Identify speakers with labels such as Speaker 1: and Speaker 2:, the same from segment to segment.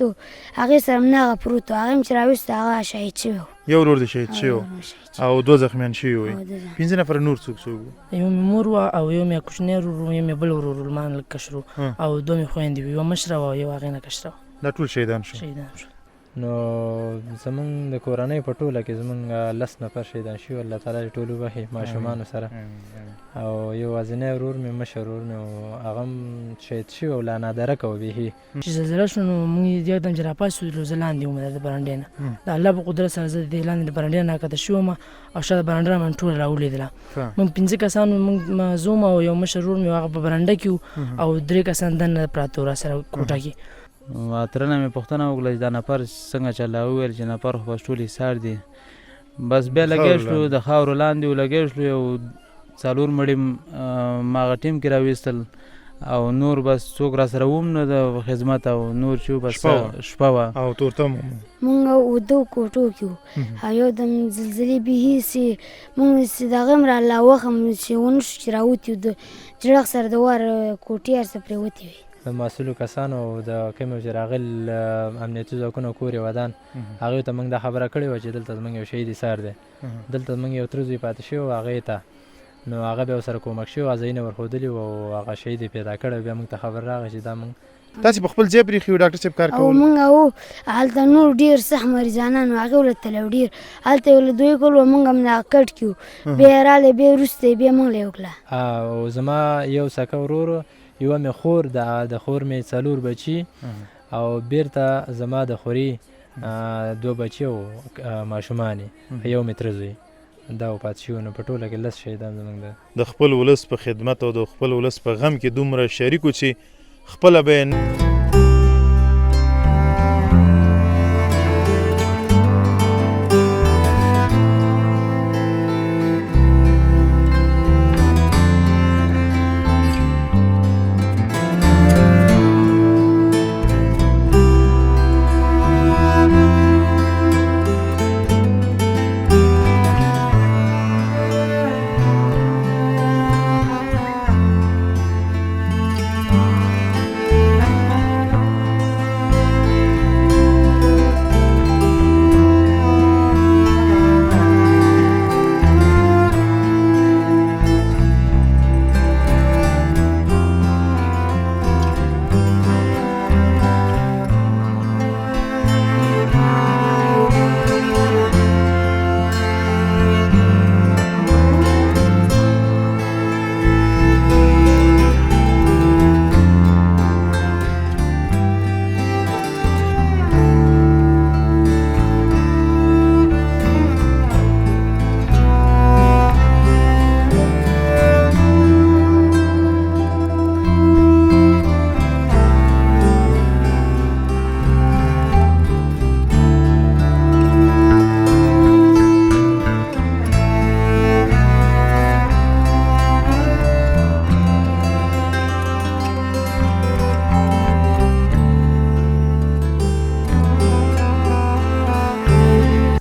Speaker 1: راویستو هغې سره هم هغه پروت و هغې هم چې راویستو هغه شهید شوی و
Speaker 2: یو ورور دې شهید شوی و او 2 زخمیان شوي وي 5 نفره نور څوک څوک وو
Speaker 3: یو مې مور وه او یو مې کوچنی ورور و یو مې بل ورور و ما نه لږ کشر و او 2 مې خویندې وې یوه مشره وه او یو هغې نه کشره وه
Speaker 2: دا ټول شهیدان شو
Speaker 4: نو زمونږ د کورنۍ په ټوله کې زمونږ 10 نفر شهیدان شوي الله تعالی دې ټول وبخښي ماشومانو سره او یوازینی ورور مې مشر ورور مې هغه هم شهید شوی او لا نادرکه و بیخي
Speaker 3: چې زلزله شوه نو موږ یکدم چې راپاڅېدو زه لاندې وم د برنډې نه د الله په قدرت سره زه د دې لاندې د برنډې نه راکښته شوم او شا د برنډه نه مې ټوله راولیدله موږ 5 کسان موږ زه او یو مشر ورور مې هغه په برنډه کې او 3 کسان دننه پراته وو راسره کوټه کې
Speaker 5: تره نه مې پوښتنه وکړه چې دا نفر څنګه چل وویل چې نفر خو بس ټول ایسار دي بس بیا لګیا شلو د خاورو لاندې ولګیا شلو یو 4 مړي ماغه ټیم کې راویستل او نور بس څوک را سره وم نه د خدمت او نور چې بس شپه وه
Speaker 2: او تورتم
Speaker 1: مونږ اوده کوټو کې وو او یو دم زلزلې بیخي چې مونږ چې د هغه هم را الله وخم چې ونه شو چې راوتي وو د جړغ سره د وار کوټې هر څه پرېوتې وې
Speaker 4: د مسؤلو کسانو د کوم چې راغل امنیتي ځواکونو کور یې ودان هغوی ته موږ دا خبره کړې وه چې دلته زموږ یو شهید ایسار دی دلته زموږ یو تره زوی پاتې شوی و هغې ته نو هغه بیا ورسره کومک شوی و ځایونه ورښودلي وو او هغه شهید یې پیدا کړی بیا موږ ته خبر راغی چې دا موږ
Speaker 2: تاسې په خپل ځای پرېښي وو ډاکټر صاحب کار
Speaker 1: او
Speaker 2: کول
Speaker 1: مونږ وو هلته نور ډېر سخت مریضانان وو هغې ولتل او ډېر هلته یې ولدوی کول و مونږ هم دغه کټ کې وو بیا یې راغلی بیا وروسته یې بیا مونږ له یې وکړه
Speaker 4: او زما یو سکه ورور یوه مې خور د خور مې 4 بچي او بیرته زما د خوري 2 بچي او ماشومان یو مې تره زوی دا وفات شوي نو په ټوله کې 10 شهیدان زموږ
Speaker 2: د خپل ولس په خدمت او د خپل ولس په غم کې دومره شریک و چې خپله به یې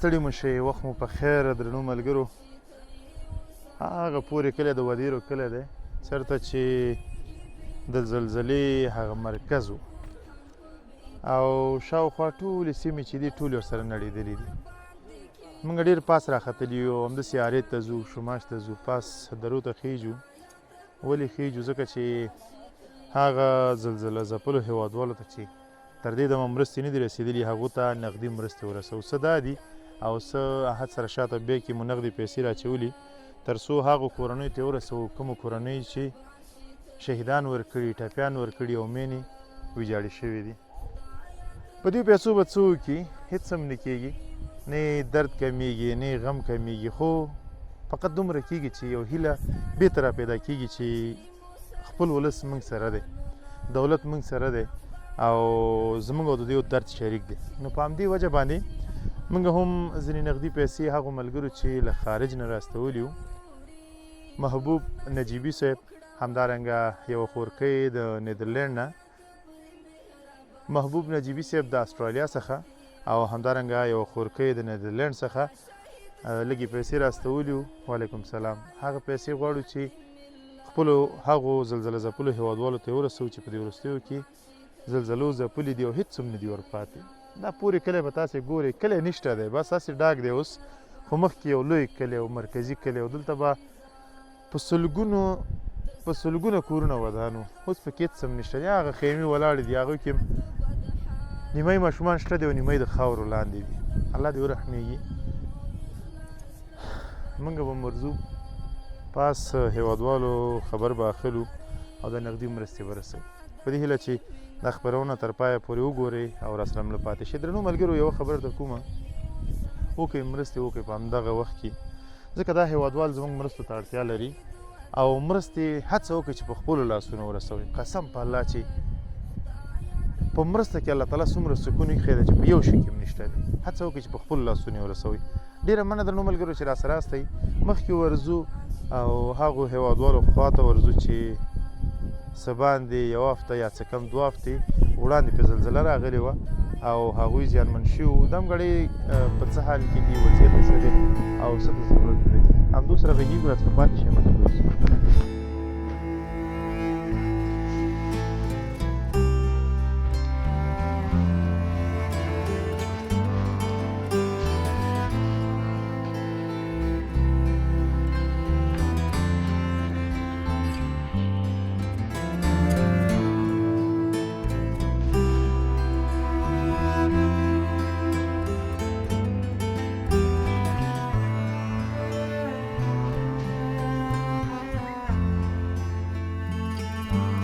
Speaker 2: ستړي مو شئ وخت مو په خیر درنو ملګرو هغه پورې کلی د ودیرو کلی دی چېرته چې د زلزلې هغه مرکز و او شاوخوا ټولې سیمې چې دي ټولې ورسره نړېدلې دي موږ ډېر پاس راختلي یو همداسې عارې ته ځو شماش ته ځو پاس درو ته خیږو ولې خیږو ځکه چې هغه زلزله ځپلو هېوادوالو ته چې تر دې دمه مرستې نه دي رسېدلي هغو ته نقدي مرستې ورسوو څه دا دي او څه احد سره شاته بیا کې مو نغدې پیسې راچولي تر څو هغو کورنیو ته یې ورسوو کومو کورنیو چې شهیدان ورکړي ټپیان ورکړي او مینې ویجاړې شوي دي په دې پیسو به څه وکړي هېڅ هم نه کېږي نه درد کمیږي نه غم کمیږي خو فقط دومره کېږي چې یو هیله بېرته را پیدا کېږي چې خپل ولس موږ سره دی دولت موږ سره دی او زموږ او د دې درد شریک دی نو په همدې وجه باندې موږ هم ځینې نقدي پیسې هغو ملګرو چې له خارج نه راستولي وو محبوب نجیبي صاحب همدارنګه یوه خورکۍ د نیدرلینډ نه محبوب نجیبي صاحب د استرالیا څخه او همدارنګه یوه خورکۍ د نیدرلینډ څخه لږې پیسې راستولي وو وعلیکم سلام هغه پیسې غواړو چې خپلو هغو زلزله ځپلو هېوادوالو ته یې ورسوو چې په دې وروستیو کې زلزلو ځپلي دي او هېڅ هم نه دي ورپاتې. دا پورې کلی به تاسې ګورئ، کلی نشته دی، بس هسې ډاک دی اوس، خو مخکې یو لوی کلی او مرکزي کلی او دلته به په سلګونه کورونه ودان وو. اوس پکې هېڅ هم نشته دی، هغه خیمې ولاړې دي، هغوی کې نیمۍ ماشومان شته دی او نیمۍ د خاورو لاندې دي. الله دې ورحمېږي. موږ به مرځو پاس هېوادوالو خبر به اخلو او د نغدي مرستې به رسوو. په دې هیله چې دا خپرونه تر پایه پورې وګورئ او راسره مله پاتې شئ. درنو ملګرو یوه خبره درته کومه، وکړئ مرستې وکړئ په همدغه وخت کې، ځکه دا هېوادوال زموږ مرستو ته اړتیا لري او مرستې هڅه وکړئ چې په خپلو لاسونو ورسوئ. قسم په الله چې په مرسته کې الله تعالی څومره سکون ایښی دی چې په یو شي کې هم نشته دی. هڅه وکړئ چې په خپلو لاسونو یې ورسوئ. ډېره مننه درنو ملګرو چې راسره یاستئ. مخکې ورځو او هغو هېوادوالو خواته ورځو چې څه باندې یوه هفته یا څه کم 2 هفتې وړاندې پرې زلزله راغلې وه او هغوی زیانمن شوي وو. دمګړی په څه حال کې دي، وضعیت یې څه دی او څه ته ضرورت لري، همدو سره غږېږو، راسره پاتې شئ.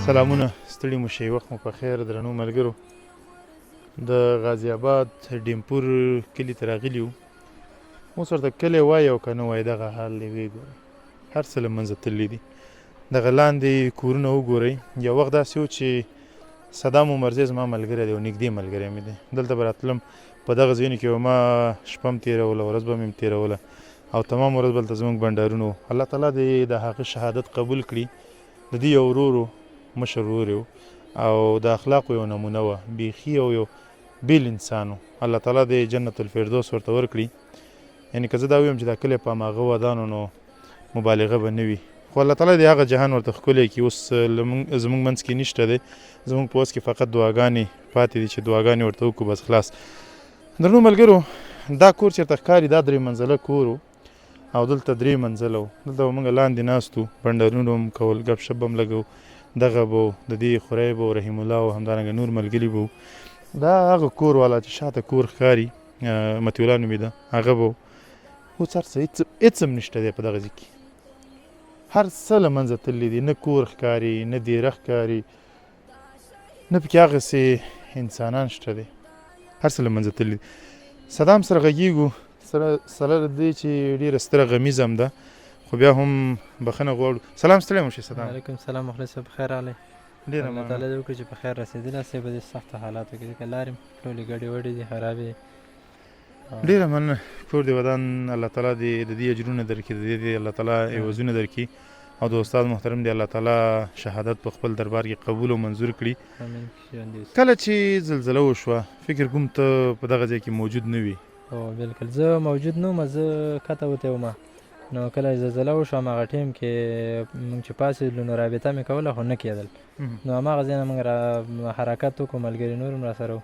Speaker 2: سلامونه، ستړي مو شئ، وخت مو په خیر. درنو ملګرو، د غازي آباد ډیمپور کلي ته راغلي وو. اوس ورته کلی وایي او که نه وایي، دغه حال دی. ویې ګورئ، هر څه له منځه تللي دي. دغه لاندې کورونه وګورئ. یو وخت داسې و چې صدام عمرزی زما ملګری دی او نږدې ملګری مې دی. دلته به راتلم، په دغه ځایونو کې به ما شپه هم تېروله، ورځ به مې هم تېروله او تمام ورځ به هلته زموږ بنډارونه وو. الله تعالی دې د هغه شهادت قبول کړي. د دې یو ورور مشر ورور و او د اخلاقو یو نمونه وه، بیخي یو بیل انسان و. الله تعالی دې جنت الفردوس ورته ورکړي. یعنې که زه دا ویم چې دا کلی په هماغه ودانو نو مبالغه به نه وي، خو الله تعالی دې هغه جهان ورته ښکلی کړي. اوس زموږ منځ کې نشته دی، زموږ په وس کې فقط دعاګانې پاتې دي چې دعاګانې ورته وکړو، بس خلاص. درنو ملګرو، دا کور چېرته ښکاري، دا 3 منزله کور و او دلته 3 منزله و. دلته به موږ لاندې ناست وو، بنډارونه هم کول، ګپ شپ به هم لګو، دغه به و، د دې خوری به و، رحیم الله او همدارنګه نور ملګري به و. دا هغه کور والا چې شاته کور ښکاري، مطیع الله نومېده، هغه به و. اوس هر څه هېڅ هم نشته دی په دغه ځای کې، هر څه له منځه تللي دي. نه کور ښکاري، نه دیره ښکاري، نه پکې هغسې انسانان شته دی، هر څه له منځه تللي دي. صدام سره غږېږو، سره له دې چې ډېره ستره غمیزه هم ده، خو بیا هم بخښنه غواړو. سلام، ستړی مو شئ صدام.
Speaker 4: وعلیکم سلام، مخلص صاحب، بخیر راغلی.
Speaker 2: ډېره
Speaker 4: الله تعالی دې وکړي چې په خیر رسېدلی یاستئ په دې سختو حالاتو کې، ځکه لارې ټولې ګډې وډې دي، خرابې.
Speaker 2: ډېره مننه. کور دې ودان، الله تعالی دې د دې اجرونه درکړي، د دې الله تعالی عوضونه درکړي او د استاد محترم دې الله تعالی شهادت په خپل دربار کې قبول او منظور کړي.
Speaker 4: امین.
Speaker 2: کله چې زلزله وشوه، فکر کوم ته په دغه ځای کې موجود نه وي؟
Speaker 4: او بالکل زه موجود نه وم، زه کته وتی وم. نو کله زلزله وشوه هماغه ټایم کې موږ چې پاڅېدلو نو رابطه مې کوله خو نه کېدل. نو هماغه ځای نه موږ حرکت وکړو، ملګري نور هم راسره وو.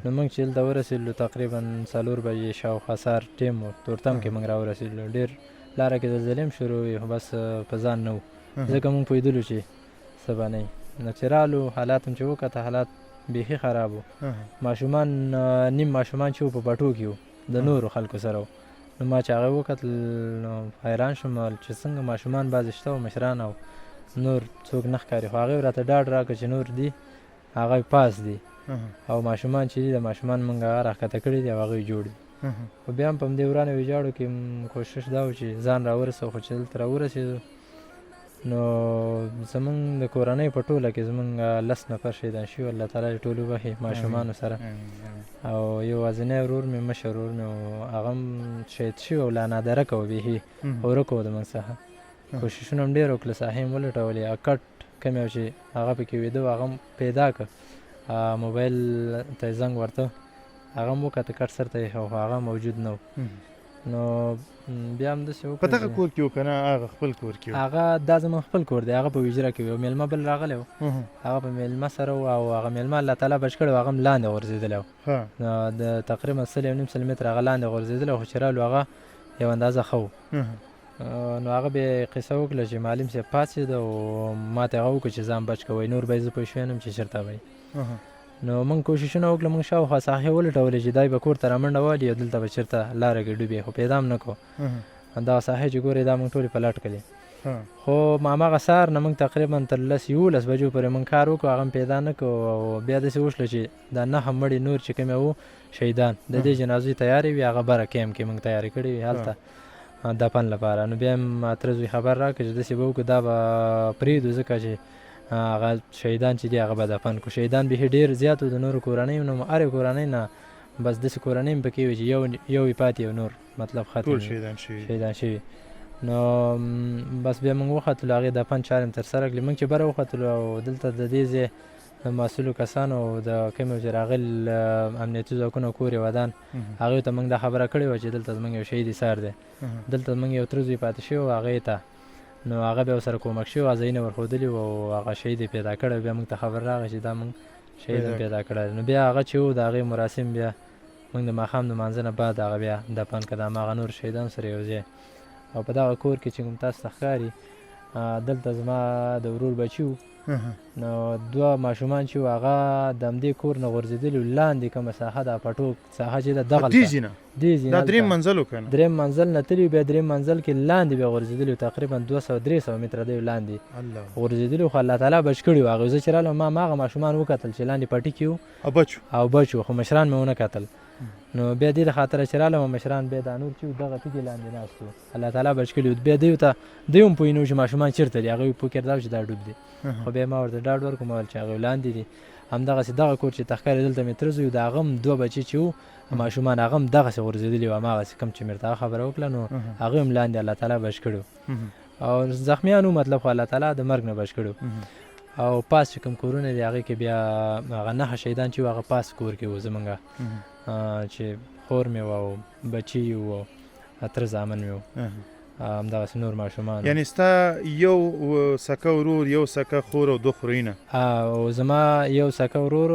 Speaker 4: نو موږ چې دلته ورسېدلو تقریبا 4 بجې شاوخوا سهار ټایم و، تورتم کې موږ راورسېدلو. ډېر لاره کې زلزلې هم شروع وې خو بس په ځان نه وو، ځکه موږ پوهېدلو چې څه به نه وي. نو چې رالو حالات هم چې وکته، حالات بیخي خراب وو. ماشومان، نیم ماشومان چې وو په پټو کې وو، د نورو خلکو سره وو. نو ما چې هغه وکتل نو حیران شوم چې څنګه ماشومان بعضې شته او مشران او نور څوک نه ښکاري. خو هغې راته ډاډ راکړه چې نور دي، هغه پاس دي او ماشومان چې دي د ماشومان موږ هغه راښکته کړي دي او هغوی جوړ دي. خو بیا هم په همدې ورانو ویجاړو کې کوشش دا و چې ځان راورسوو. خو چې دلته راورسېدو نو زمونږ د کورنۍ په ټوله کې زمونږ 10 نفر شهیدان شوي، الله تعالی دې ټول وبخښي ماشومانو سره. او یوازینی ورور مې، مشر ورور مې، هغه هم شهید شوي او لا نادرکه و، بیخي ورکه و د موږ څخه. کوششونه هم ډېر وکړل، ساحې هم ولټولې، کټ کم یو چې هغه پکې ویده و هغه هم پیدا کړه، موبایل ته یې زنګ ورته، هغه هم وکته کټ سر ته یې، خو هغه موجود نه و. نو بیا هم داسې وکړه
Speaker 2: په دغه کور کې و که نه هغه خپل کور کې و؟
Speaker 4: هغه دا زموږ خپل کور دی، هغه په ویجره کې و. میلمه بل راغلی و، هغه په میلمه سره و او هغه میلمه الله تعالی بچ کړی و، هغه هم لاندې غورځېدلی و. نو د تقریبا 1.5 متره هغه لاندې غورځېدلی و، خو چې رالو هغه یو اندازه ښه و. نو هغه بیا قصه وکړه چې معلم صاحب پاڅېد او ما ته هغه وکړه چې ځان بچ کوئ، نور به یې زه پوه شوی نه یم چې چېرته به یې. نو موږ کوششونه وکړه، موږ شاوخوا ساحې ولټولې چې دی به کور ته رامنډه والي او دلته به چېرته لاره کې ډوبې، خو پیدا هم نه کړو. دغه ساحې چې ګورې دا موږ ټولې په لټ کړلې، خو هماغه سهار نه موږ تقریبا تر 10-11 بجو پورې موږ کار وکړو، هغه هم پیدا نه کړو. او بیا داسې وشوله چې دا 9 مړي نور چې کوم وو شهیدان د دې جنازې تیارې وي، هغه بره کیمپ کې موږ تیارې کړې وي هلته دفن لپاره. نو بیا هم تره زوی خبر راکړه چې داسې به وکړو دا به پرېږدو، ځکه چې هغه شهیدان چې دي هغه به دفن کړو. شهیدان بیخي ډېر زیات وو د نورو کورنیو نه، هرې کورنۍ نه بس داسې کورنۍ هم پکې وي چې یو یې پاتې او نور مطلب ختم شهیدان شوي. نو بس بیا موږ وختلو، هغې دفن چارې هم ترسره کړلې. موږ چې بره وختلو او دلته د دې ځای د مسؤلو کسانو د کوم چې راغلي امنیتي ځواکونه کور یې ودان، هغوی ته موږ دا خبره کړې وه چې دلته زموږ یو شهید ایثار دی، دلته زموږ یو تره زوی پاتې شوی و هغې ته. نو هغه بیا ورسره کومک شوي، ځایونه ورښودلي وو او هغه شهید یې پیدا کړی. بیا موږ ته خبر راغی چې دا موږ شهید هم پیدا کړی. نو بیا هغه چې و د هغې مراسم بیا موږ د ماښام د لمانځه نه بعد هغه بیا دفن کړه د هماغه نور شهیدانو سره یو ځای. او په دغه کور کې چې کوم تاسو ته ښکاري دلته زما د ورور بچي وو، نو 2 ماشومان چې وو هغه د همدې کور نه غورځېدلي وو، لاندې کومه ساحه ده پټوک ساحه چې ده دغلته دې ځای
Speaker 2: دا 3 منزل و که نه؟
Speaker 4: 3 منزل نه تلي، بیا 3 منزل کې لاندې بیا غورځېدلي وو، تقریبا 200-300 متره دی لاندې غورځېدلي وو. خو الله تعالی بچ کړي وو هغوی. زه چې رالم ما هغه ماشومان وکتل چې لاندې پټي کې وو او بچ وو، خو مشران مې ونه کتل. نو بیا دې د خاطره چې رالم مشران بیا دا نور چې وو دغه تږي لاندې ناست وو، الله تعالی بچ کړي وو. بیا دوی هم پوه نه وو چې ماشومان چېرته دي، هغوی فکر دا و چې دا ډوب دي. خو بیا ما ورته ډاډ ورکړو، ما ویل چې هغوی لاندې دي. همدغسې دغه کور چې ته ښکاري دلته مې تره زوی و، د هغه هم 2 بچي چې وو ماشومان هغه هم دغسې غورځېدلي وو، هماغسې کوم چې مې ورته خبره وکړه نو هغوی هم لاندې الله تعالی بچ کړي وو. او زخمیان وو مطلب خو الله تعالی د مرګ نه بچ کړي وو. او پاس چې کوم کورونه دي هغې کې بیا هغه 9 شهیدان چې وو هغه پاس کور کې وو زمونږ، چې خور مې وه او بچي وو او تره زامن مې وو، همدغسې نور ماشومان.
Speaker 2: یعنې ستا یو سکه ورور، یو سکه خور او 2 خوریینه؟
Speaker 4: او زما یو سکه ورور،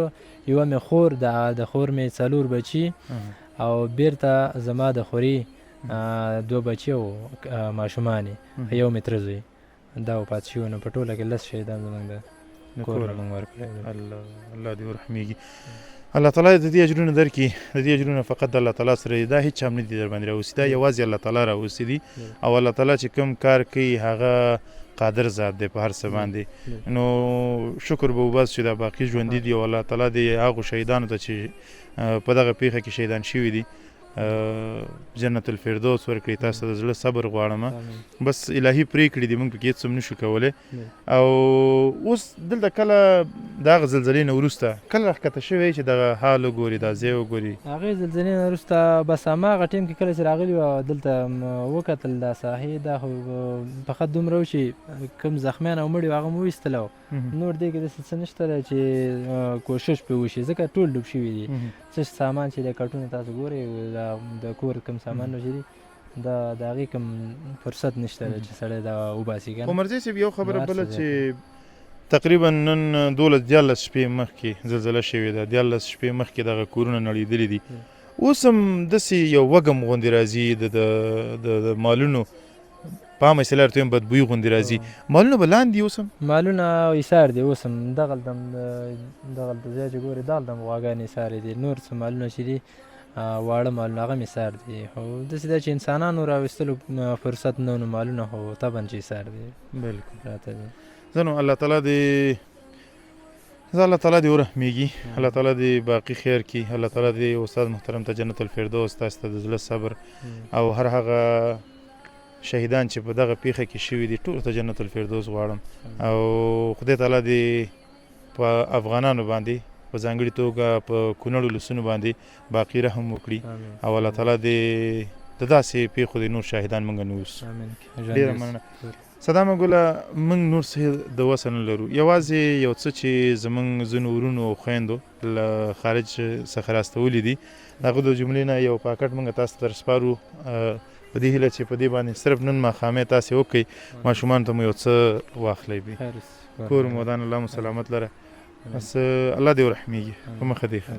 Speaker 4: یوه مې خور، د خور مې 4 بچي، او بیرته زما د خوري 2 بچي او ماشومان یې، یو مې تره زوی دا وفات شوي. نو په ټوله کې 10 شهیدان زموږ د کور نه موږ ورکړی.
Speaker 2: الله دې ورحمېږي، الله تعالی د دې اجرونه درکړي. د دې اجرونه فقط د الله تعالی سره دي، دا هېڅ چا هم نه دي در باندې راوستي، دا یوازې الله تعالی راوستي دي. او الله تعالی چې کوم کار کوي هغه قادر ذات دی په هر څه باندې. نو شکر به وباسو چې دا باقي ژوندي دي، او الله تعالی دې هغو شهیدانو ته چې په دغه پیښه کې شهیدان شوي دي جنت الفردوس ورکړي. تاسو د زړه صبر غواړم، بس الهي پرېکړې دي، موږ پکې هېڅ هم نشو کولی. او اوس دلته کله د هغه زلزلې نه وروسته کله راښکته شوی چې دغه حال وګوري، دا ځای وګوري؟
Speaker 4: هغې زلزلې نه وروسته بس هماغه ټایم کې کله چې راغلي وو دلته وکتل دا ساحې، دا خو فقط دومره و چې کوم زخمیان او مړي وو هغه مو وایستلی وو، نور دې کې داسې څه نشته دی چې کوشش پرې وشي، ځکه ټول ډوب شوي دي. څه سامان چې دی کټونه تاسو ګورئ د کور کوم سامانونه چې دي د هغې کوم فرصت نشته دی چې سړی دا وباسي.
Speaker 2: خو مرزي صاحب یو خبره بله چې تقریبا نن 12-14 شپې مخکې زلزله شوې ده، 14 شپې مخکې دغه کورونه نړېدلي دي. اوس هم داسې یو وږم غوندې راځي د مالونو، په عامه اصطلاح ورته وایم بدبویي غوندې راځي. مالونه به لاندې اوس هم؟
Speaker 4: مالونه ایثار دي اوس هم، دغلته ځای چې ګورې دغلته هم غواګانې ایثارې دي، نور څه مالونه چې دي واړه مالونه هغه هم ایثار دي. خو داسې ده چې انسانانو راویستلو فرصت نه و، نو مالونه خو طبعا چې ایثار دي.
Speaker 2: بلکل
Speaker 4: راته دي.
Speaker 2: زه نو الله تعالی دې ورحمېږي، الله تعالی دې باقي خیر کړي، الله تعالی دې استاد محترم ته جنت الفردوس، تاسو ته د زړه صبر، او هر هغه شهیدان چې په دغه پیښه کې شوي دي ټولو ته جنت الفردوس غواړم. او خدای تعالی دې په افغانانو باندې په ځانګړې توګه په کونړ ولسونو باندې باقي رحم وکړي، او الله تعالی دې د داسې پیښو د نور شاهدان موږ نه اوسو. ډېره مننه. صدامه ګله موږ نور څه د وسه نه لرو، یوازې یو څه چې زموږ ځینو ورونو او خویندو له خارج څخه راستولي دي د هغو د جملې نه یو پاکټ موږ تاسو ته درسپارو په دې هیله چې په دې باندې صرف نن ماښامې تاسې وکړئ، ماشومانو ته مو یو څه واخلئ بي کور مو ودان الله مو سلامت لره، بس الله دې ورحمیږي په مخه دې ښه.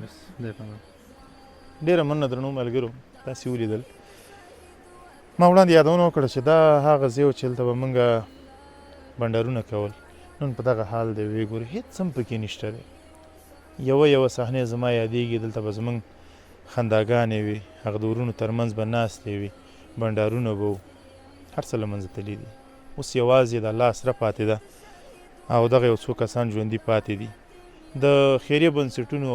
Speaker 2: ډېره مننه درنو ملګرو، تاسې ولیدل ما وړاندې یادونه وکړه چې دا هغه ځای و چې هلته به موږ بنډارونه کول، نن په دغه حال دی ویې ګورئ هېڅ هم پکې نشته دی. یوه صحنې زما یادېږي، دلته به زموږ خنداګانې وي، هغه د ورونو ترمنځ به ناستې وي، بنډارونه به و، هر څه له منځه تللي دي. اوس یوازې د الله سره پاتې ده او دغه یو څو کسان ژوندي پاتې دي. د خیریه بنسټونو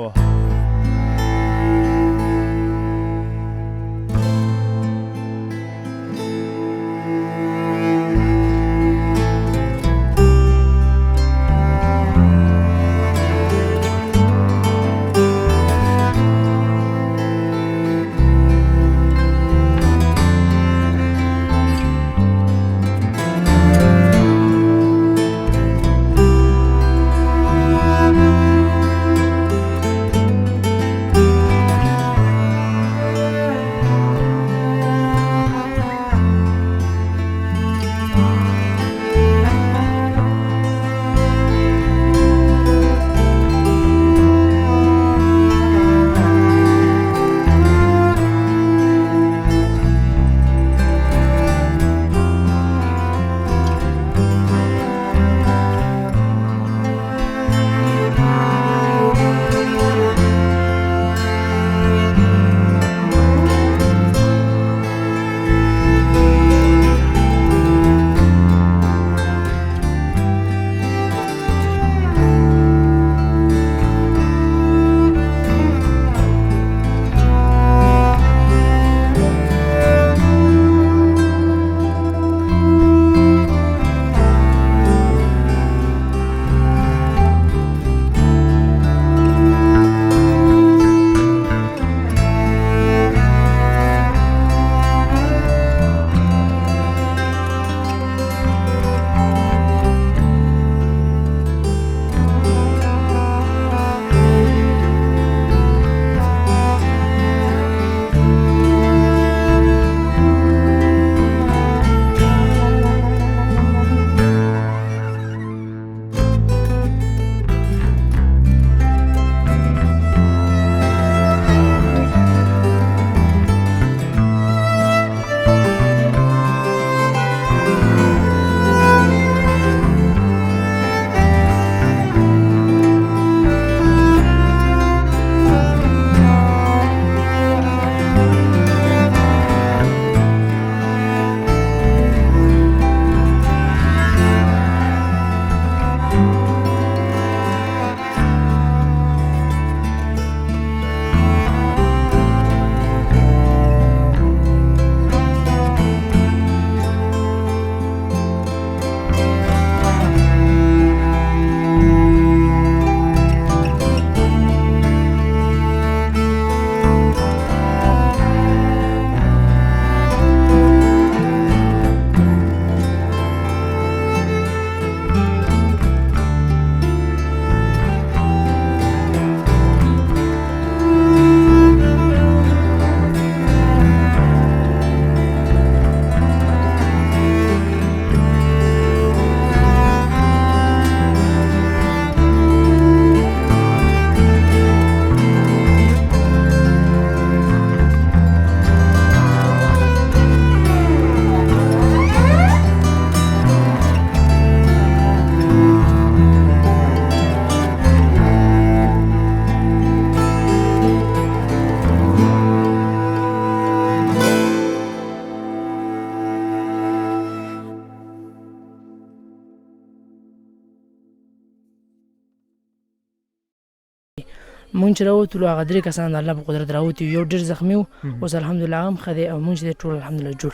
Speaker 3: مونږ چې راووتلو هغه درې کسان د الله په قدرت راوتي یو ډېر زخمي و اوس الحمدلله هم ښه دی او مونږ چې ټول الحمدلله جوړ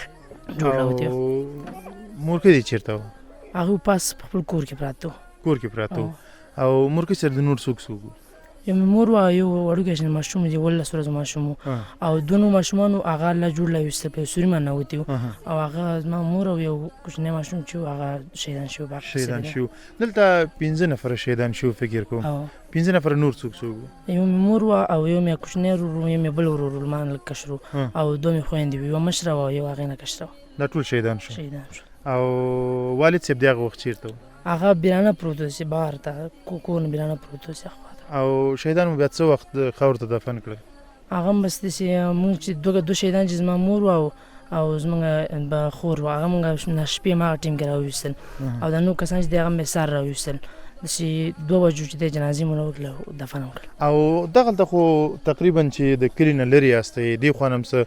Speaker 3: راوتي
Speaker 2: مورکۍ دې چېرته و؟
Speaker 3: هغه پاس په خپل کور کې پراته و.
Speaker 2: کور کې پراته و. او مورکۍ سره د نور څوک څوک و؟
Speaker 3: یو مې مور وه یو وړوکی چې ماشوم دی 11 ورځو ماشوم و او دوه ماشومانو هغه الله جوړ لا ویسته په سوري باندې ننوتي وو او هغه زما مور او یو کوچنی ماشوم چې و هغه شهیدان شو
Speaker 2: شهیدان شو دلته 15 نفر شهیدان شو فکر کوم 15 نفر نور څوک څوک
Speaker 3: یو مې مور وه او یو مې کوچنی ورور یو مې بل ورور ما نه کشر او دوه مې خویندې وې یوه مشره وه او یو هغې نه کشره وه
Speaker 2: دا ټول شهیدان شو
Speaker 3: شهیدان شو
Speaker 2: او والد صاحب د هغه وخت چیرته و
Speaker 3: هغه بیرانه پروت و چې بهر ته کور نه بیرانه پروت و چې
Speaker 2: او شهیدان مو بیا څه وخت خاورو ته دفن کړل
Speaker 3: هغه هم بس داسې مونږ چې دوه شهیدان چې زما مور وه او زمونږ به خور وه هغه مونږ شپې هم هغه ټیم کې راوویستل او دا نور کسان چې دی هغه مې سهار راوویستل داسې 2 بجو چې دی جنازې مو راوکړله دفن هم کړل
Speaker 2: او دغلته خو تقریبا چې د کلي نه لرې یاستئ دې خوا نه هم څه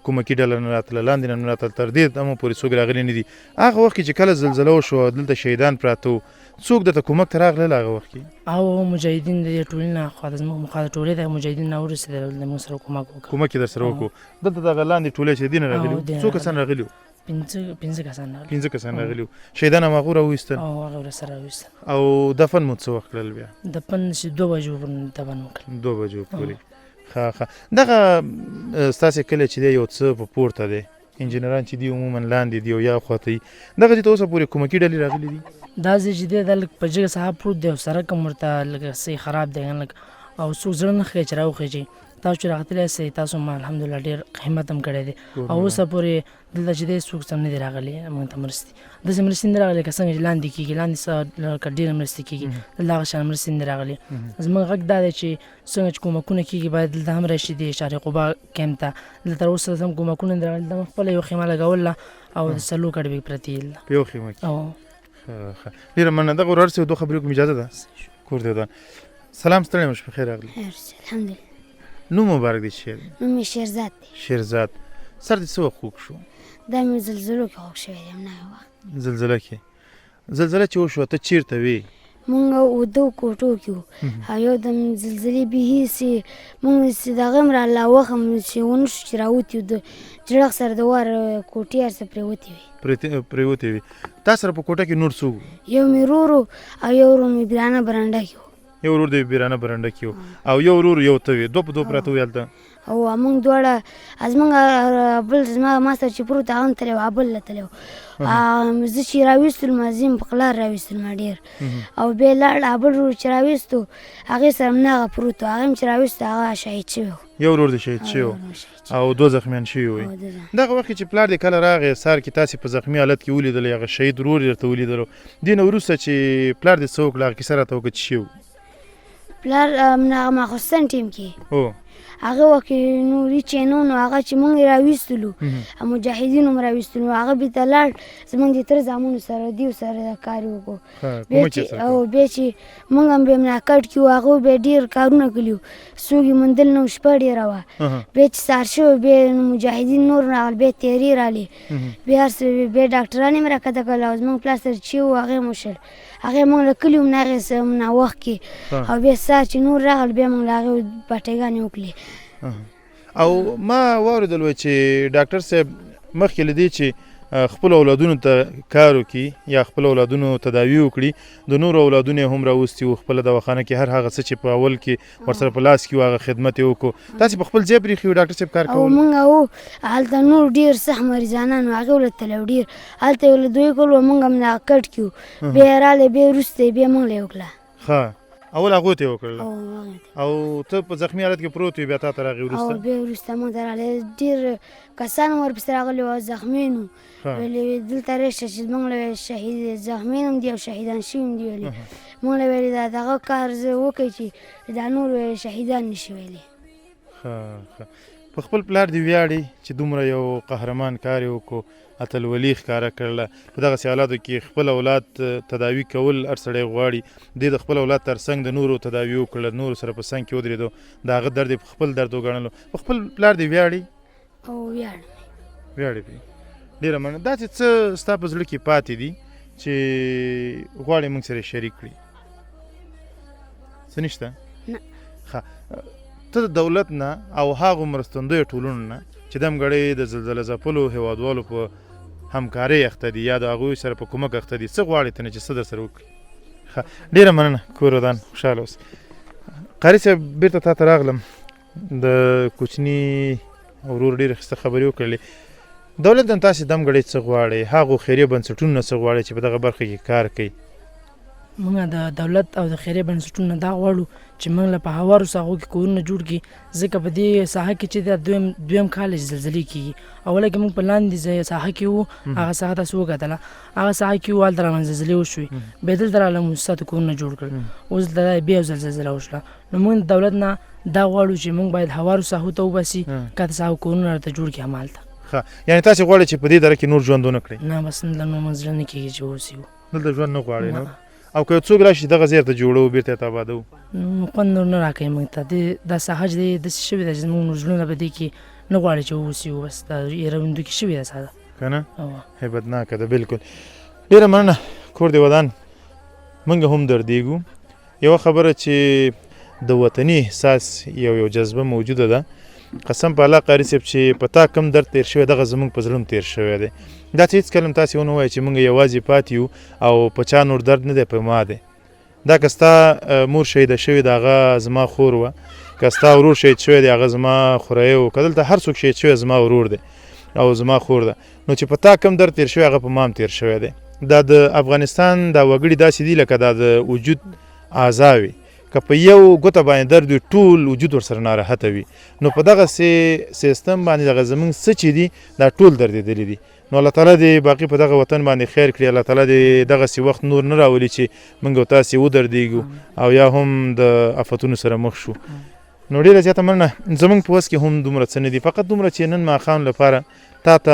Speaker 2: کومکي ډله نه راتله لاندې نه راتله تر دې دمه پورې څوک راغلي نه دي هغه وخت کې چې کله زلزله وشوه دلته شهیدان پراته وو څوک درته کومک ته راغلل هغه وخت کې
Speaker 3: او مجاهدین د دې ټولنې نه خوا د زموږ مخا د ټولۍ د مجاهدین نه ورسېدل د موږ سره کومک وکړه
Speaker 2: کومک یې در سره وکړو دلته دغه لاندې ټولۍ چې دې نه راغلي وو څو کسان راغلي وو
Speaker 3: 15 کسان راغلي
Speaker 2: 15 کسان راغلي وو شهیدان هم هغو راوویستل
Speaker 3: او هغه ورسره راوویستل
Speaker 2: او دفن مو څه وخت کړل بیا
Speaker 3: دفن چې 2 بجو پورې دفن وکړل
Speaker 2: 2 بجو پورې ښه دغه ستاسې کلی چې دی یو څه په پورته دی انجینران چې دي عموما لاندې دي او یا خواته دغه چې ته اوسه پورې کومکي ډلې راغلي دي
Speaker 3: دا ځای چې دی دا لږ په جګه ساحه پروت دی او سړک هم ورته لږ صحیح خراب دی او څوک زړه نه ښیي چې راوخیږي تاسو چې راغتلی یاستئ تاسو ما الحمدلله ډېر همت هم کړی دی او اوسه پورې دلته چې دی څوک سم نه دی راغلی موږ ته مرستې داسې مرستې نه راغلي که څنګه چې لاندې کېږي لاندې څه ډېره مرستې کېږي دلته هغه شان مرستې نه راغلي زموږ غږ دا دی چې څنګه چې کومکونه کېږي باید دلته هم راشي د شهر قبا کیمپ ته دلته تر اوسه هم کومکونه نه راغلي دلته خپله یو خیمه لګوله او د سلو کډوې پرتې دي
Speaker 2: په یو خیمه کې ډېره مننه دغه ورور صاحب 2 خبرې کوم اجازه ده کور دې ودان سلام ستړی مو شپه خیر راغلی
Speaker 1: الحمدلله
Speaker 2: نوم مبارک دی شیر
Speaker 1: نوم مې شیرزاد دی
Speaker 2: شیرزاد سر دې څه وخت خوږ شو
Speaker 1: دا مې زلزلو کې خوږ شوی دی همدا وخت
Speaker 2: زلزله کې زلزله چې وشوه ته چیرته وې
Speaker 1: مونږ اوده کوټو کې وو او یو دم زلزلې بهي سي مونږ چې دغه هم راله وخت هم چې ونه شو چې راوتي وو د جړق سره د وار کوټې هر څه پرېوتې وې
Speaker 2: پرېوتې وې تا سره په کوټه کې نور څوک
Speaker 1: یو مې ورور او یو ورور مې بیرانه برنډه کې وو
Speaker 2: یو ورور د بیرانه برنډه کې وو او یو ورور یو ته وې 2 په 2 پراته وې هلته
Speaker 1: او موږ دواړه زموږ بل زما ما سره چې پروت هغه هم تللی وو بل له تللی وو زه چې راویستلم زه په قلار راویستلم ډېر او بیا لاړ بل ورور چې راویستو هغې سره همدغه پروت و هغه هم چې راویستو هغه شهید شوی و
Speaker 2: یو ورور دې شهید شوی و او 2 زخمیان شوي وي دغه وخت چې پلار دې کله راغی سهار کې تاسې په زخمي حالت کې ولیدلی هغه شهید ورور یې درته ولیدلو دې نه وروسته چې پلار دې څه وکړه هغه کیسه راته وکړه چې شوي
Speaker 1: پلار همدغه ماخوستن ټیم کې هغه وخت کې نور هېڅ نو هغه چې موږ یې راویستلو مجاهدینو هم راویستلو هغه بېرته لاړ زموږ د تره زامنو سره دیو سره کار یې وکړو او بیا چې موږ هم بیا ملاقات کړي وو هغه بیا ډېر کارونه کړي وو څوک یې موندل نه وو شپه ډېره وه بیا چې سهار شوی بیا مجاهدین نور راغل بیا تیارې رالې بیا هر څه بیا ډاکټران یې هم راکښته کړل او زموږ پلار سره چې و هغه یې موشل هغه موږ له کلي هم نه هغې نه وخت کې او بیا سهار چې نور راغل بیا موږ له هغې پټېګانې وکړلې
Speaker 2: او ما واورېدل وی چې ډاکټر صاحب مخکې له دې چې خپل اولادونو ته کار وکړي یا خپل اولادونو تداوي وکړي د نورو اولادونو یې هم راوستي وو خپله دواخانه کې هر هغه څه چې په اول کې ورسره په لاس کې وو هغه خدمت یې وکړو تاسې په خپل ځای پرېښي وو ډاکټر صاحب کار کول
Speaker 1: او موږ وو هلته نور ډېر سخت مریضانان وو هغې ولې تللی وو ډېر هلته یې ولې دوی کول وو موږ هم نه کټ کې وو بیا یې رالی بیا وروسته یې بیا موږ له یې وکړه
Speaker 2: ښه اول هغو ته یې وکړله او ته په زخمي حالت کې پروت وې بیا تا ته راغی وروسته
Speaker 1: او بیا وروسته موږ ته راغلی ډېر کسان ورپسې راغلي وو زخمیان وو ویلې دلته راشه چې موږ له شهید زخمیان هم دي او شهیدان شوي هم دي ویلې موږ له ویلې دا دغه کار زه وکړئ چې دا نور شهیدان نه شي ویلې
Speaker 2: ښه په خپل پلار دې ویاړې چې دومره یو قهرمان کار یې وکړو اتلولي ښکاره کړله په دغسې حالاتو کې خپل اولاد تداوي کول هر سړی غواړي دې د خپل اولاد تر څنګ د نورو تداوي وکړله نورو سره په څنګ کې ودرېدو د هغه درد یې په خپل درد وګڼلو په خپل پلار دې ویاړې
Speaker 1: او
Speaker 2: ویاړې پرې ډېره مننه داسې څه ستا په زړه کې پاتې دي چې غواړې موږ سره شریک کړي څه نشته ښه ته د دولت نه او هغو مرستندویو ټولنو نه چې دم ګړی د زلزله ځپلو هېوادوالو په همکارۍ اخته دي یا د هغوی سره په کومک اخته دي څه غواړې ته نه چې څه در سره وکړي ښه ډېره مننه کور ودان خوشحاله اوسې قاري صاحب بیرته تا ته راغلم د کوچني ورور ډېرې ښه خبرې وکړلې. دولت نه تاسې دم ګړی څه غواړئ؟ هغو خیریه بنسټونو نه څه غواړئ چې په دغه برخه کې کار کوي؟
Speaker 3: موږ د دولت او د خیریه بنسټونو دا غواړو چې موږ له په هوارو ساحو کې کورونه جوړ کړي، ځکه په دې ساحه کې چې دا دویم کال زلزلې کېږي. اوله کې موږ په لاندې ساحه کې وو، هغه ساحه تاسو وکتله، هغه ساحه کې وو، هلته رامنځ زلزلې وشوې، بیا دلته راغله موږ ستاسو کورونه جوړ کړل، اوس دلته بیا یو ځل زلزله وشوله. نو موږ د دولت نه دا غواړو چې موږ باید هوارو ساحو ته وباسي، کاته ساحو کورونه راته جوړ کړي همالته.
Speaker 2: ښه، یعنې تاسې غواړئ چې په دې دره کې نور ژوند ونه کړئ؟
Speaker 3: نه، بس دلته نور موږ زړه نه کېږي چې اوسو.
Speaker 2: دلته ژوند نه غواړئ نور؟ او که یو څوک راشي دغه ځای ته جوړو بیرته یې آبادوو؟
Speaker 3: خوند نور نه راکوي موږ ته. دا ساحه چې دی داسې شوې ده چې زموږ نور زړونه په دې کې نه غواړي چې واوسو، بس دا یېروندو کې شوې ده ساده،
Speaker 2: که نه؟ هیبتناکه ده، بلکل. ډېره مننه کور دې ودان. موږ هم دردېږو. یوه خبره چې د وطني احساس یو جذبه موجوده ده، قسم په الله قاري صاحب چې په تا کم درد تېر شوی دغه زموږ په زړه هم تېر شوی دی. دا چې هېڅکله هم تاسې ونه وایئ چې موږ یوازې پاتې یو او په چا نور درد نه دی، په ما دی. دا که ستا مور شهیده شوې ده هغه زما خور وه، که ستا ورور شهید شوی دی هغه زما خوریی و، که دلته هر څوک شهید شوی زما ورور دی او زما خور ده. نو چې په تا کم درد تېر شوی هغه په ما هم تېر شوی دی. دا د افغانستان دا وګړي داسې دي لکه دا د وجود اعضا وي، که په یو ګوته باندې درد وي ټول وجود ورسره ناراحته وي. نو په دغسې سیستم باندې دغه زموږ څه چې دي دا ټول دردېدلي دي. نو الله تعالی دې باقي په دغه وطن باندې خیر کړي. الله تعالی دې دغسې وخت نور نه راولي چې موږ او تاسې ودردېږو او یا هم د افتونو سره مخ شو. نو ډېره زیاته مننه. زموږ په وس کې هم دومره څه نه دي، فقط دومره چې نن ماښام لپاره تا ته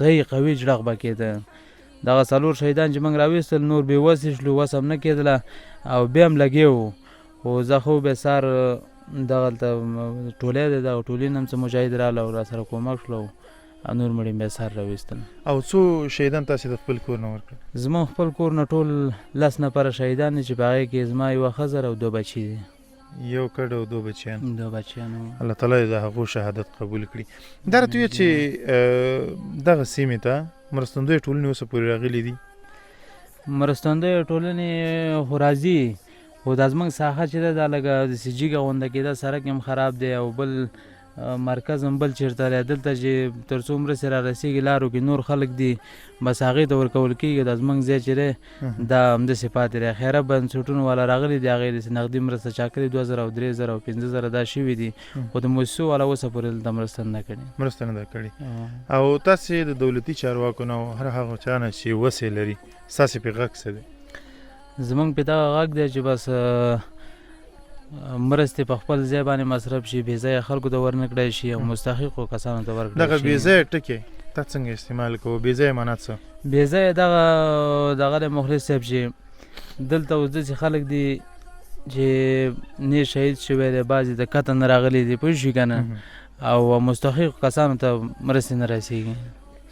Speaker 5: صحیح قوي جړغ به کېده دغه 4 شهیدان چې موږ راویستل نور بېوسې شلو وس هم نه کېدله او بیا هم لګې وو خو زه خو بیا سهار دغلته ټولی دی دغه ټولي نه هم څه مجاهد راغله او راسره کومک شلو او نور مړي بیا سهار راویستل
Speaker 2: او څو شهیدان تاسې د خپل کور نه ورکړل؟
Speaker 5: زما خپل کور نه ټول 10 نفره شهیدان دي چې په هغې کې زما یوه ښځه او 2 بچي دي.
Speaker 2: یو کډ او 2 بچیان.
Speaker 5: 2 بچیان.
Speaker 2: الله تعالی د هغو شهادت قبول کړي. دا راته ووایه چې دغه سیمې ته مرستندویه ټولنې اوسه پورې راغلي دي؟
Speaker 5: مرستندویه ټولنې خو راځي خو دا زموږ ساحه چې ده دا لږه داسې جګه غونده کېده سړک هم خراب دی او بل مرکز هم بل چېرته دی دلته چې تر څو مرستې را رسېږي لارو کې نور خلک دي بس هغې ته ورکول کېږي دا زموږ ځای چې دی دا همداسې پاتې دی خیره بنسټونو والا راغلي دي هغې داسې نغدي مرسته چا کړې 2000 او 3000 او 5000 دا شوي دي خو د موسسو والا اوسه پورې دلته مرسته نه کړې
Speaker 2: مرسته نه ده کړې. او تاسې د دولتي چارواکو نه او هر هغه چا نه چې وسې لري ستاسې پې غږ څه دی؟
Speaker 5: زموږ پې دغه غږ دی چې بس مرستې په خپل ځای باندې مصرف شي بې ځایه خلکو ته ورنه کړی شي او مستحقو کسانو ته ورکړی شي.
Speaker 2: دغه بې ځایه ټکی تا څنګه استعمال کوو؟ بې ځایه معنا څه؟
Speaker 5: بې ځایه دغه دی مخلص صاحب چې دلته اوس داسې خلک دي چې نه شهید شوی دی بعضې د کته نه راغلي دي پوه شوي که نه او مستحقو کسانو ته مرستې نه رسېږي.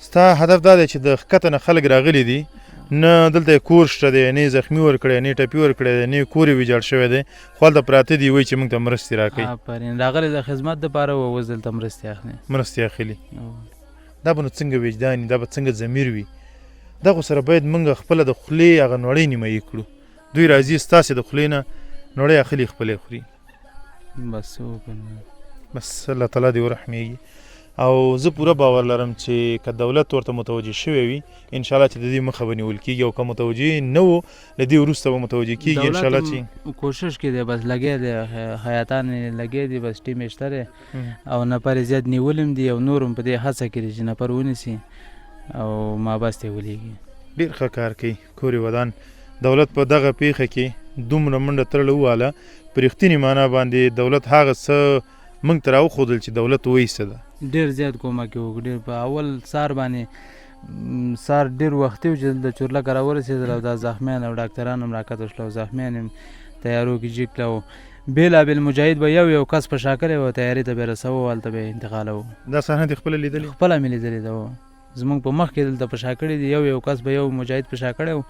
Speaker 2: ستا هدف دا دی چې د ښکته نه خلک راغلي دي نه دلته کور شته دی نه زخمي ورکړی نه ټپي ورکړی دی نه کور یې ویجاړ شوی دی خو هلته پراته دي وایي چې موږ ته مرستې راکوي.
Speaker 5: آفرین راغلي د خدمت دپاره و اوس دلته مرستې اخلي.
Speaker 2: مرستې اخلي. دا به نو څنګه وجدان دا به څنګه ضمیر وي؟ دغو سره باید موږ خپله د خولې هغه نړۍ نیمایي کړو. دوی راځي ستاسې د خولې نه نړۍ اخلي خپله خوري.
Speaker 5: بس وکړو
Speaker 2: بس الله تعالی دې ورحمېږي. او زه پوره باور لرم چې که دولت ورته متوجه شوی وي انشاءالله چې د دې مخه به نیول کېږي او که متوجه نه و له دې وروسته به متوجه کېږي انشاءالله چې
Speaker 5: کوشش کې دی بس لګی دی حیاتان لګی دی بس ټیم یې شته دی او نفر یې زیات نیول هم دي او نور هم په دې هڅه کې دي چې نفر ونیسي او مابسط یې ولیږي.
Speaker 2: ډېر ښه کار کوي کور ودان. دولت په دغه پیښه کې دومره منډه تړله وواله په رښتینې معنا باندې دولت هغه څه موږ ته راوښودل چې دولت وایي څه ده.
Speaker 5: ډېر زیات کومک یې وکړ. ډېر په اول سهار باندې سهار ډېر وختي و چې د چورلکه راورسېدل او دا زخمیان او ډاکټران هم راکته شول او زخمیان هم تیارو کې جګ کړه او بېلابېل مجاهد به یو کس په شا کړی و تیارې ته به یې رسوه هلته به یې انتقالوه.
Speaker 2: دا صحنه دې خپله لیدلې؟
Speaker 5: خپله مې لیدلې ده زموږ په مخ کې دلته په شا کړي دي یو کس به یو مجاهد په شا کړی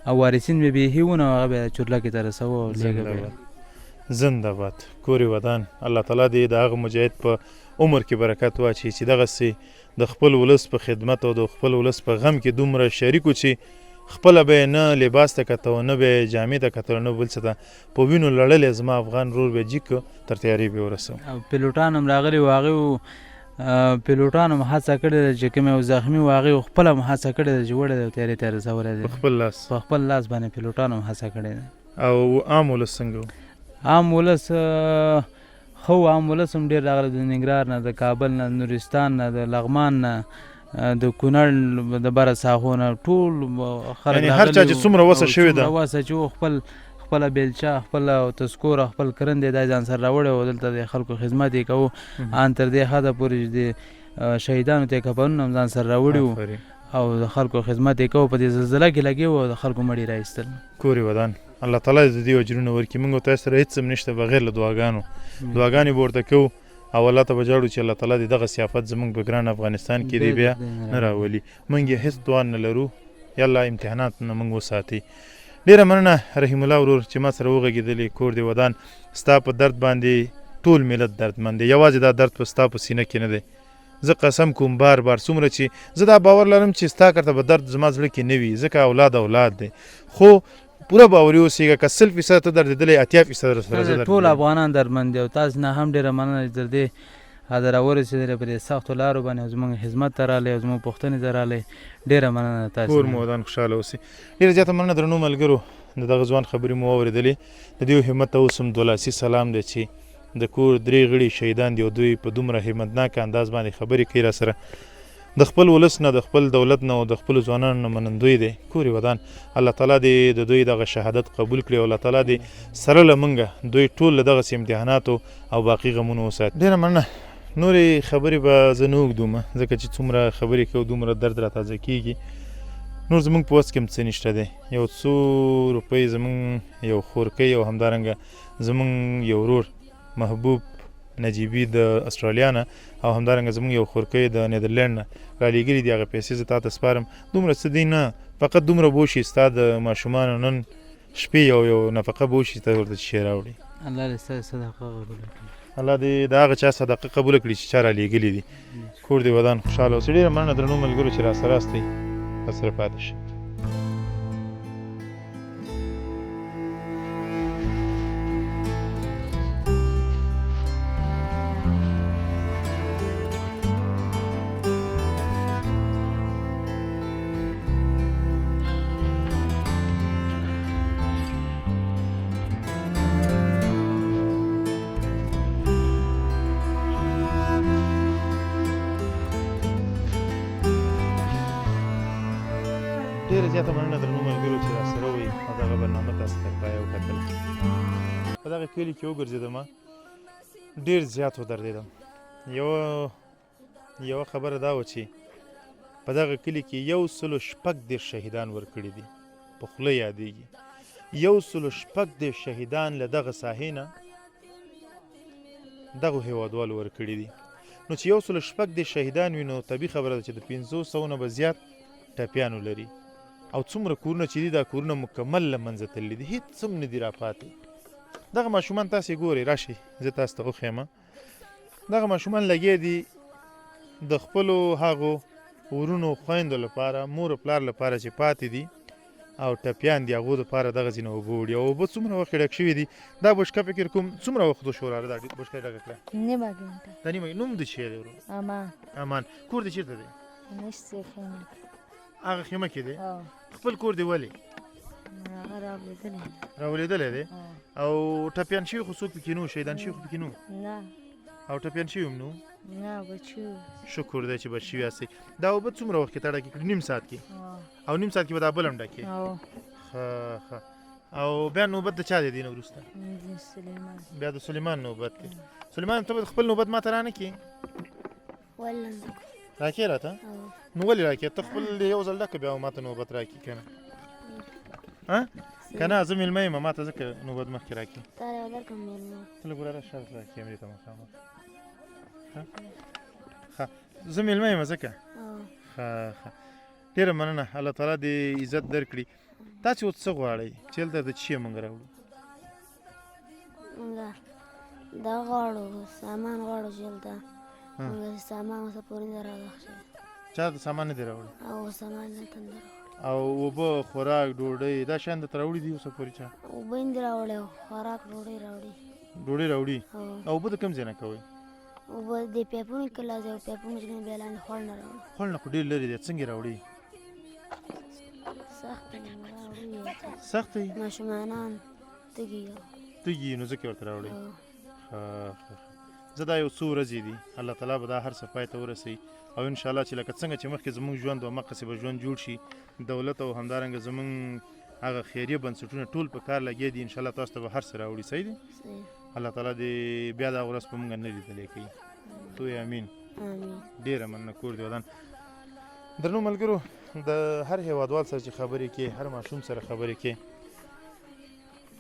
Speaker 5: او وارثین به بیخي وو نو هغه به چورلکې ته رسوه او لېږه به
Speaker 2: زنده باد کور ودان. الله تعالی دې د هغه مجاهد په عمر کې برکت واچي چې دغسې د خپل ولس په خدمت او د خپل ولس په غم کې دومره شریک و چې خپله به یې نه لباس ته کته نه به یې جامې ته کتل نه بل څه ته په وینو لړلی زما افغان رور به جګ تر تیارې به یې ورسوم.
Speaker 5: او پیلوټان هم راغلي و هغې پیلوټانو هم هڅه کړې ده چې کوم یو زخمي و هغې خپله هم هڅه کړې ده چې وړی دی او تیارې ته یې رسولی دی
Speaker 2: په خپل لاس.
Speaker 5: په خپل لاس باندې پیلوټانو هم هڅه کړې ده.
Speaker 2: او عام ولس څنګه و؟
Speaker 5: عام ولس خو عام ولس هم ډېر راغلی د ننګرهار نه د کابل نه نورستان نه د لغمان نه د کونړ د بره ساحو نه ټول خلک
Speaker 2: یعنې هر چا چې څومره وسه شوې ده
Speaker 5: وسه چې و خپله بیلچه خپله تذکور خپل کرندې دا ځان سره راوړی و دلته د خلکو خدمت یې کوو ان تر دې حده پورې چې د شهیدانو ته یې کفنونه هم ځان سره راوړي وو او د خلکو خدمت یې کوو په دې زلزله کې لګې و د خلکو مړي راایستل.
Speaker 2: کور ودان الله تعالی د دې اجرونه ورکړي. موږ تاسو سره هېڅ هم نشته بغیر له دعاګانو. دعاګانې به ورته کوو او الله ته به جاړو چې الله تعالی دې دغه سیافت زموږ په ګران افغانستان کې دې بیا نه راولي. موږ یې هېڅ دعا نه لرو یالله امتحانات نه موږ وساتي. ډېره مننه رحیم الله ورور چې ما سره وغږېدلې. کور دې ودان ستا په درد باندې ټول ملت دردمند دی. یوازې دا درد په ستا په سینه کې نه دی. زه قسم کوم بار څومره چې زه دا باور لرم چې ستا کرته به درد زما زړه کې نه وي ځکه اولاد دی خو پوره باوري اوسېږه که 100% ته دردېدلی 80% سره
Speaker 5: ټول افغانان دردمند دي او تاسو نه هم ډېره مننه چې تر دې حده راورسېدلې په دې سختو لارو باندې او زموږ خدمت ته راغلی او زموږ پوښتنې ته راغلی ډېره مننه تاسو.
Speaker 2: کور مو ودان خوشحاله اوسئ. ډېره زیاته مننه درنو ملګرو د دغه ځوان خبرې مو واورېدلې. د دې همت ته اوس هم دولاسي سلام دی چې د کور 3 غړي شهیدان دي او دوی په دومره همتناک انداز باندې خبرې کوي را سره د خپل ولس نه د خپل دولت نه او د خپل ځوانانو نه منندوی دی. کور ودان الله تعالی دې د دوی دغه شهادت قبول کړي او الله تعالی دې سره له موږ دوی ټول له دغسې امتحاناتو او باقي غمونو وساتي. ډېره مننه نورې خبرې به زه نه اوږدومه ځکه چې څومره خبرې کوو دومره درد را تازه کېږي. نور زموږ په وس کې هم څه نشته دی. یو څو روپۍ زموږ یو خورکۍ او همدارنګه زموږ یو ورور محبوب نجیبي د استرالیا نه او همدارنګه زموږ یو خورکۍ د نیدرلینډ نه رالیږلي دي. هغه پیسې زه تا ته سپارم. دومره څه دی نه، فقط دومره به وشي ستا د ماشومانو نن شپې یو نفقه به وشي ته ورته شی راوړي.
Speaker 5: الله دې ستاسو صدقه قبوله کړي.
Speaker 2: الله دې د هغه چا صدقه قبوله کړي چې چا رالیږلي دي. کور دې ودان خوشحاله اوسئ. ډېره مننه درنو ملګرو چې راسره راستئ. راسره پاتې شئ. ډېره زیاته مننه درنو ملګرو چې راسره وئ او دغه برنامه تاسو ته پای وکتل. په دغه کلي کې وګرځېدم، ډېر زیات ودرېدم. یوه خبره دا وه چې په دغه کلي کې 116 شهیدان ورکړي دي. په خوله یادېږي 116 شهیدان له دغه ساحې نه دغو هېوادوالو ورکړي دي. نو چې 116 شهیدان وي نو طبیعي خبره ده چې د 500 نه به زیات ټپیانو لري او څومره کورونه چې دي دا کورونه مکمل له منځه تللي دي، هېڅ هم نه دي راپاتې. دغه ماشومان تاسې ګورئ، راشئ زه تاسو ته وښیم. دغه ماشومان لګیا دي د خپلو هغو ورونو خویندو لپاره، مور و پلار لپاره چې پاتې دي او ټپیان دي هغو دپاره دغه ځینې اوبه وړي او اوبه څومره وخت ډک شوي دي. دا بشکه فکر کوم څومره وخت وشوره دا بشکه ډکه کړه؟
Speaker 6: نیمه ګنټه.
Speaker 2: دا نیمه. نوم د چی دی ورو؟ امان. کور دې چېرته دی؟
Speaker 6: نشته خیمه.
Speaker 2: هغه خیمه کې دی؟ خپل کور دی ولې؟
Speaker 6: هغه
Speaker 2: راولېدلی دی. او ټپیان شوي خو څوک پکې نه وو؟ شهیدان شوي خو پکې نه وو؟
Speaker 6: نه.
Speaker 2: او ټپیان شوي هم نه وو؟
Speaker 6: نه بچو.
Speaker 2: شکر دی چې بچ شوي یاستئ. دا اوبه څومره وخت کې تا ډکې کړي؟ نیم ساعت کې؟ او نیم ساعت کې به دا بل هم ډکې؟ ښه. او بیا نوبت د چا دی دې نه وروسته؟ بیا د سلیمان نوبت دی. سلیمان ته به خپل نوبت ما ته رانه کړې؟ راکې راته؟ نو ولې راکې؟ ته خپل یو ځل ډکه بیا ما ته نوبت راکړي که نه؟ که نه زه مېلمه یم ما ته ځکه نوبت مخکې راکړي. ته لږ وراره شا کیمرې ته مخامخ. ښه زه مېلمه یم ځکه. ښه ډېره مننه. الله تعالی دې عزت درکړي. تاسې اوس څه غواړئ چې دلته د چی موږ راوړو؟
Speaker 1: دا غواړو سامان غواړو چې دلته سامان اوسه پورې نه راغښتی.
Speaker 2: چا ته سامان نه دی راوړی؟
Speaker 1: او سامان دلته نه راوړی.
Speaker 2: او اوبه خوراک ډوډۍ دا شیان درته راوړي دي اوسه پورې چا؟
Speaker 1: اوبه یې نه راوړی او خوراک ډوډۍ راوړي.
Speaker 2: ډوډۍ راوړي؟ او اوبه د کوم ځای نه کوئ؟
Speaker 1: اوبه د پیپونو کې راځي او پیپونو چې نه بیا لاندې خوړ نه راوړي.
Speaker 2: خوړ نه خو ډېر لرې دی، څنګه یې راوړي؟
Speaker 1: سخت یې راوړي.
Speaker 2: سخت یې؟
Speaker 1: ماشومانان تږي
Speaker 2: نو ځکه یې ورته راوړي. زه دا یو څو ورځې دي الله تعالی به دا هر څه پای ته ورسوي او انشاءالله چې لکه څنګه چې مخکې زموږ ژوند و همقسې به ژوند جوړ شي. دولت او همدارنګه زموږ هغه خیریه بنسټونه ټول په کار لګیا دي. انشاءالله تاسو ته به هر څه راوړي. صحیح دی؟ الله تعالی دې بیا دا ورځ په موږ نه لیدلی کوي. توی امین. ډېره مننه. کور دې ودان. درنو ملګرو د هر هېوادوال سره چې خبرې کې، هر ماشوم سره خبرې کې،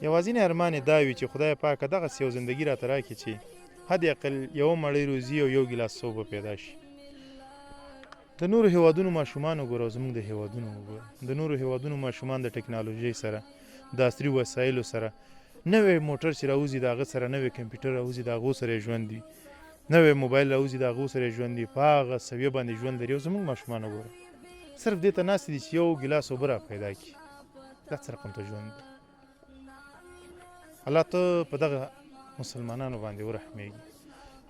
Speaker 2: یوازینی ارمان یې دا وي چې خدای پاکه دغسې یو زندګي راته راکړي چې حد اقل یوه مړۍ روزي او یو ګیلاس اوبه پیدا شي. د نورو هېوادونو ماشومان وګوره او زموږ د هېوادونو وګوره. د نورو هېوادونو ماشومان د ټکنالوژۍ سره، د عصري وسایلو سره، نوی موټر چې راوځي د هغه سره، نوی کمپیوټر راوځي د هغو سره یې ژوند وي، نوی موبایل راوځي د هغو سره یې ژوند وي، په هغه سویه باندې ژوند لري. او زموږ ماشومان وګوره صرف دې ته ناستې دي چې یو ګیلاس اوبه را پیدا کړي. دا څه رقم ته ژوند دی؟ الله ته په دغه مسلمانانو باندې ورحمېږي.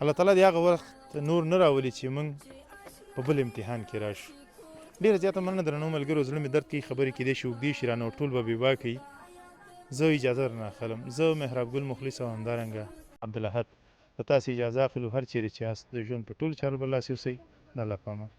Speaker 2: الله تعالی دې هغه وخت نور نه راولي چې موږ په بل امتحان کې راشو. ډېره زیاته مننه درنو ملګرو. زړه مې درد کوي، خبرې کېدای شي اوږدې شي رانه ټول به بېبا کوي. زه اجازه درنه اخلم. زه محراب ګل مخلص او همدارنګه عبدالاحد د تاسې اجازه اخلو. هر چیرې چې یاست د ژوند په ټولو چارو برلاسي اوسئ. د الله په امان.